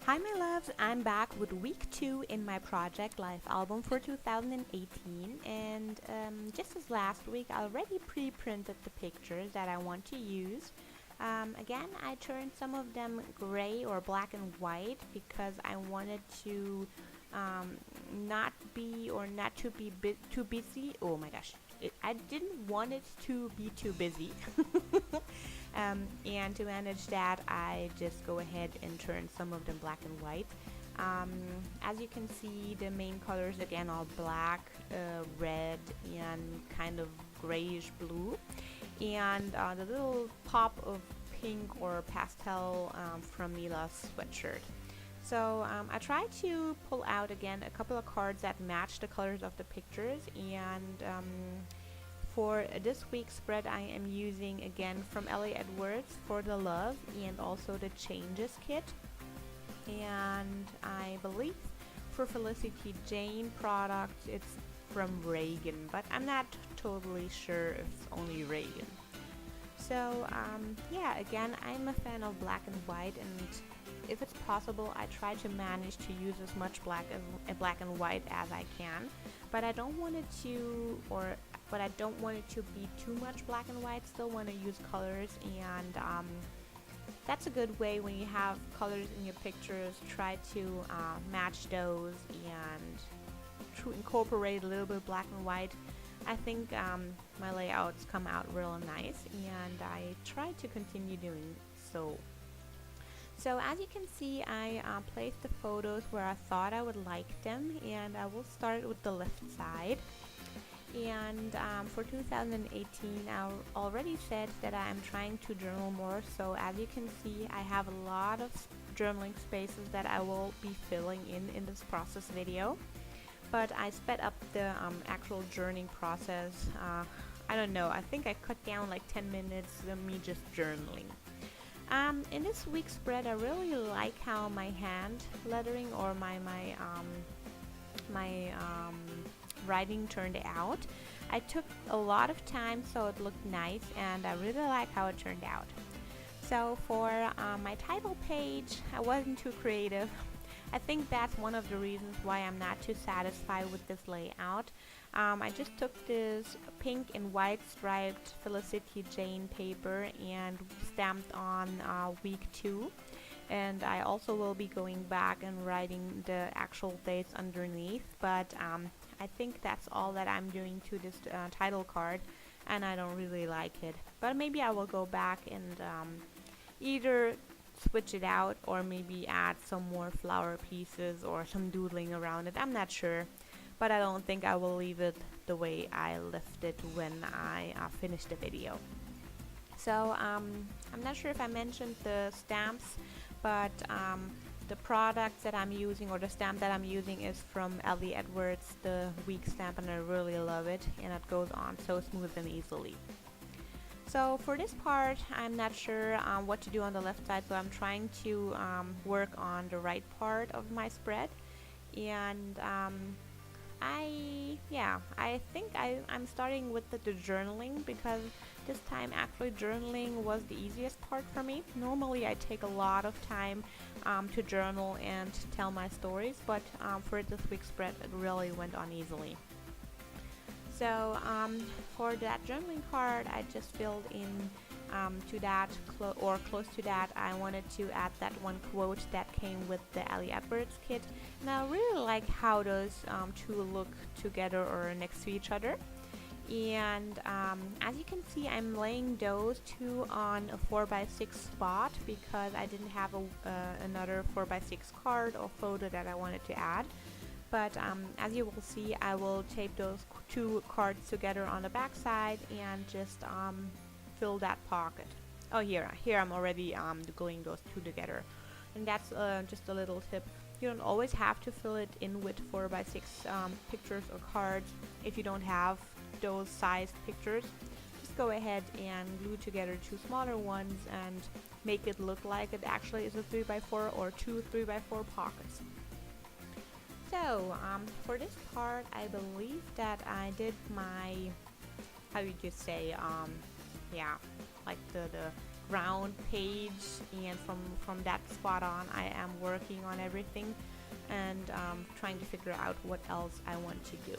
Hi my loves, I'm back with week 2 in my project life album for 2018 and just as last week I already pre-printed the pictures that I want to use. Again, I turned some of them gray or black and white because I wanted to um, not to be too busy. Oh my gosh, I didn't want it to be too busy. And to manage that, I just go ahead and turn some of them black and white. As you can see, the main colors again are black, red, and kind of grayish blue, and the little pop of pink or pastel from Mila's sweatshirt. So I tried to pull out again a couple of cards that match the colors of the pictures, and for this week's spread I am using again from LA Edwards for the love and also the changes kit, and I believe for Felicity Jane product it's from Reagan, but I'm not totally sure if it's only Reagan. So yeah, again, I'm a fan of black and white, and if it's possible I try to manage to use as much black and white as I can, but I don't want it to be too much black and white. Still want to use colors, and that's a good way when you have colors in your pictures. Try to match those and to incorporate a little bit of black and white. I think my layouts come out real nice, and I try to continue doing so. So as you can see, I placed the photos where I thought I would like them, and I will start with the left side. And for 2018, I already said that I'm trying to journal more, so as you can see I have a lot of journaling spaces that I will be filling in this process video. But I sped up the actual journaling process. I don't know, I think I cut down like 10 minutes of me just journaling. In this week's spread, I really like how my hand lettering or my writing turned out. I took a lot of time so it looked nice, and I really like how it turned out. So for my title page, I wasn't too creative. I think that's one of the reasons why I'm not too satisfied with this layout. I just took this pink and white striped Felicity Jane paper and stamped on week 2. And I also will be going back and writing the actual dates underneath, but I think that's all that I'm doing to this title card, and I don't really like it. But maybe I will go back and either switch it out or maybe add some more flower pieces or some doodling around it. I'm not sure, but I don't think I will leave it the way I left it when I finished the video. So I'm not sure if I mentioned the stamps, but the products that I'm using, or the stamp that I'm using, is from LA Edwards, the week stamp, and I really love it, and it goes on so smooth and easily. So for this part, I'm not sure what to do on the left side, so I'm trying to work on the right part of my spread. And I think I'm starting with the journaling, because this time actually journaling was the easiest part for me. Normally I take a lot of time to journal and to tell my stories, but for this week's spread it really went on easily. So for that journaling card, I just filled in to that or close to that. I wanted to add that one quote that came with the LA Edwards kit, and I really like how those two look together or next to each other. And as you can see, I'm laying those two on a 4x6 spot because I didn't have another 4x6 card or photo that I wanted to add. But as you will see, I will tape those two cards together on the back side and just fill that pocket. Oh, here I'm already gluing those two together. And that's just a little tip. You don't always have to fill it in with 4x6 pictures or cards if you don't have those sized pictures. Just go ahead and glue together two smaller ones and make it look like it actually is a 3x4 or two 3x4 pockets. So for this part, I believe that I did my, how would you say, yeah, like the round page, and from that spot on I am working on everything and trying to figure out what else I want to do.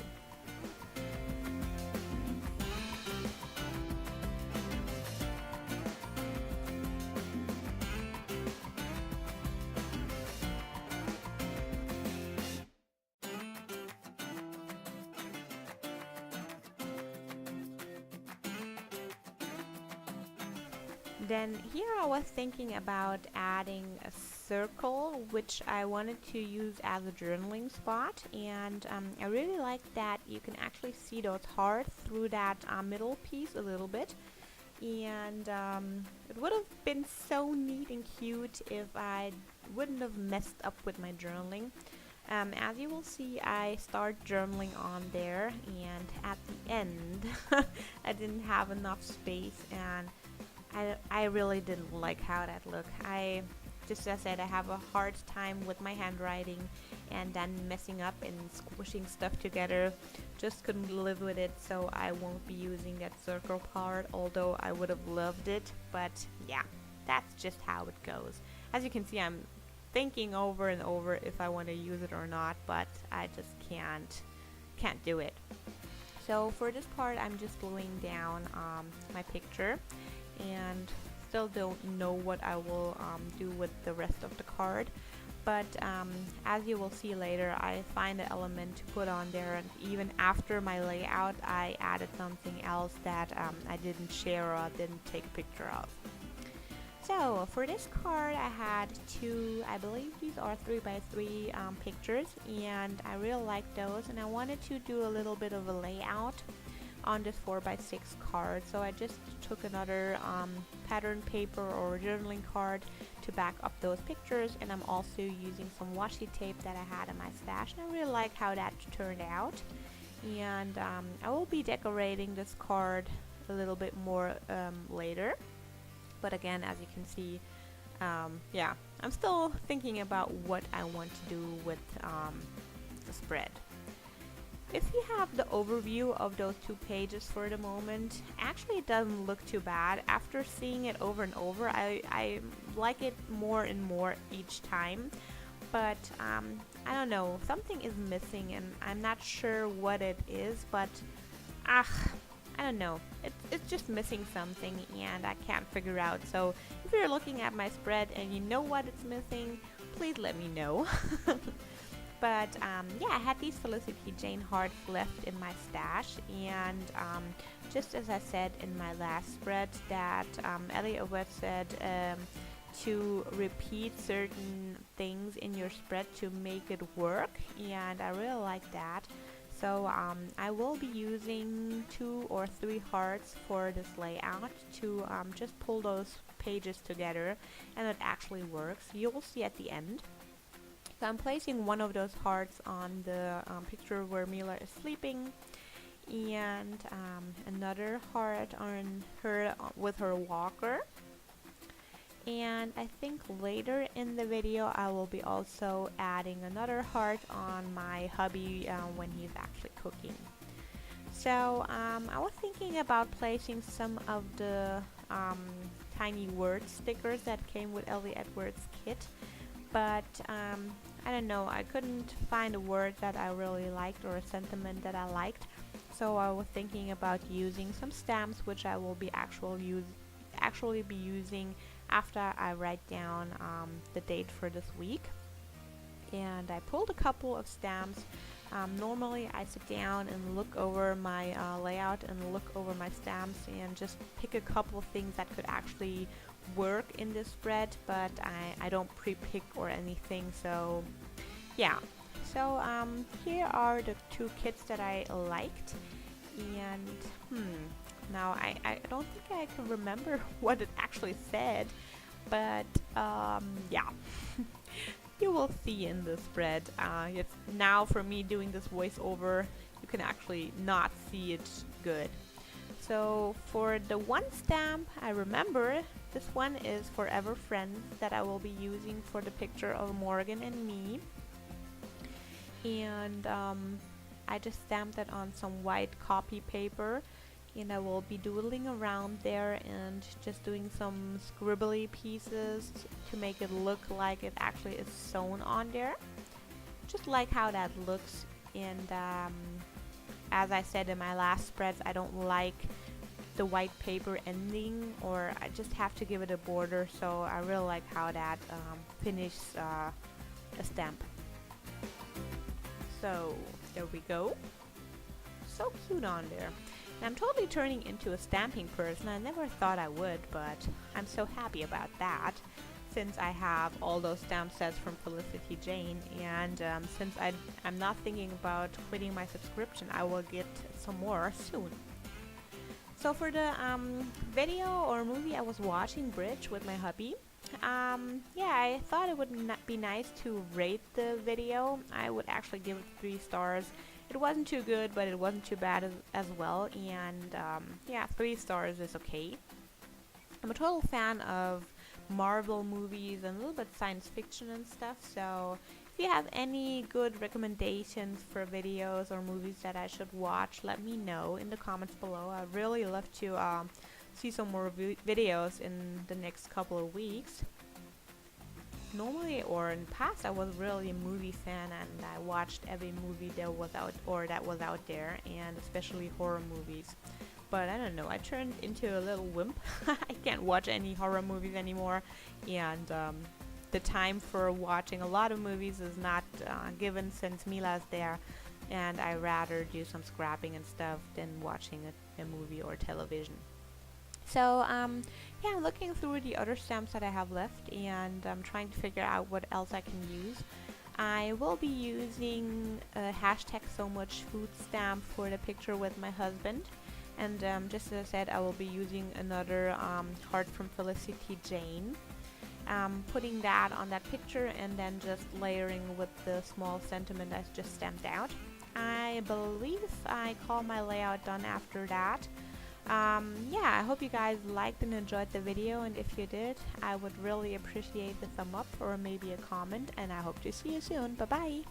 Then here I was thinking about adding a circle, which I wanted to use as a journaling spot, and I really like that you can actually see those hearts through that middle piece a little bit, and it would have been so neat and cute if I wouldn't have messed up with my journaling. As you will see, I start journaling on there, and at the end I didn't have enough space, and I really didn't like how that looked. Just as I said, I have a hard time with my handwriting, and then messing up and squishing stuff together. Just couldn't live with it, so I won't be using that circle part, although I would have loved it. But yeah, that's just how it goes. As you can see, I'm thinking over and over if I want to use it or not, but I just can't do it. So for this part, I'm just gluing down my picture, and still don't know what I will do with the rest of the card, but as you will see later, I find an element to put on there, and even after my layout I added something else that I didn't share or didn't take a picture of. So for this card I had two, I believe these are 3x3 pictures, and I really like those, and I wanted to do a little bit of a layout on this 4x6 card, so I just took another pattern paper or journaling card to back up those pictures, and I'm also using some washi tape that I had in my stash, and I really like how that turned out. And I will be decorating this card a little bit more later, but again, as you can see, yeah, I'm still thinking about what I want to do with the spread. If you have the overview of those two pages for the moment, actually it doesn't look too bad. After seeing it over and over, I like it more and more each time. But I don't know, something is missing, and I'm not sure what it is, but I don't know. It's just missing something, and I can't figure out. So if you're looking at my spread and you know what it's missing, please let me know. But yeah, I had these Felicity Jane hearts left in my stash, and just as I said in my last spread, that Elliot Webb said to repeat certain things in your spread to make it work, and I really like that. So I will be using 2 or 3 hearts for this layout to just pull those pages together, and it actually works. You will see at the end. So I'm placing one of those hearts on the picture where Mila is sleeping, and another heart on her with her walker. And I think later in the video I will be also adding another heart on my hubby when he's actually cooking. So I was thinking about placing some of the tiny word stickers that came with Ellie Edwards' kit, but I don't know, I couldn't find a word that I really liked or a sentiment that I liked, so I was thinking about using some stamps, which I will be actually be using after I write down the date for this week. And I pulled a couple of stamps. Normally I sit down and look over my layout and look over my stamps and just pick a couple of things that could actually work in this spread, but I don't pre-pick or anything, so yeah. So here are the 2 kits that I liked, and now I don't think I can remember what it actually said, but yeah. You will see in the spread. It's now for me doing this voiceover, you can actually not see it good. So for the one stamp, I remember this one is Forever Friends that I will be using for the picture of Morgan and me. And I just stamped it on some white copy paper, and I will be doodling around there and just doing some scribbly pieces to make it look like it actually is sewn on there. Just like how that looks. And as I said in my last spreads, I don't like the white paper ending, or I just have to give it a border, so I really like how that finishes a stamp. So there we go. So cute on there. And I'm totally turning into a stamping person. I never thought I would, but I'm so happy about that, since I have all those stamp sets from Felicity Jane, and since I'm not thinking about quitting my subscription, I will get some more soon. So for the video or movie I was watching, Bridge, with my hubby, yeah, I thought it would be nice to rate the video. I would actually give it 3 stars. It wasn't too good, but it wasn't too bad as well, and yeah, 3 stars is okay. I'm a total fan of Marvel movies and a little bit science fiction and stuff, so if you have any good recommendations for videos or movies that I should watch, let me know in the comments below. I'd really love to see some more videos in the next couple of weeks. Normally, or in the past, I was really a movie fan, and I watched every movie that was out there, and especially horror movies. But I don't know, I turned into a little wimp. I can't watch any horror movies anymore, and the time for watching a lot of movies is not given since Mila's there, and I rather do some scrapping and stuff than watching a movie or television. So yeah, I'm looking through the other stamps that I have left, and I'm trying to figure out what else I can use. I will be using a hashtag so much food stamp for the picture with my husband, and just as I said, I will be using another heart from Felicity Jane. Putting that on that picture and then just layering with the small sentiment I just stamped out. I believe I call my layout done after that. Yeah, I hope you guys liked and enjoyed the video, and if you did, I would really appreciate the thumb up or maybe a comment, and I hope to see you soon. Bye bye!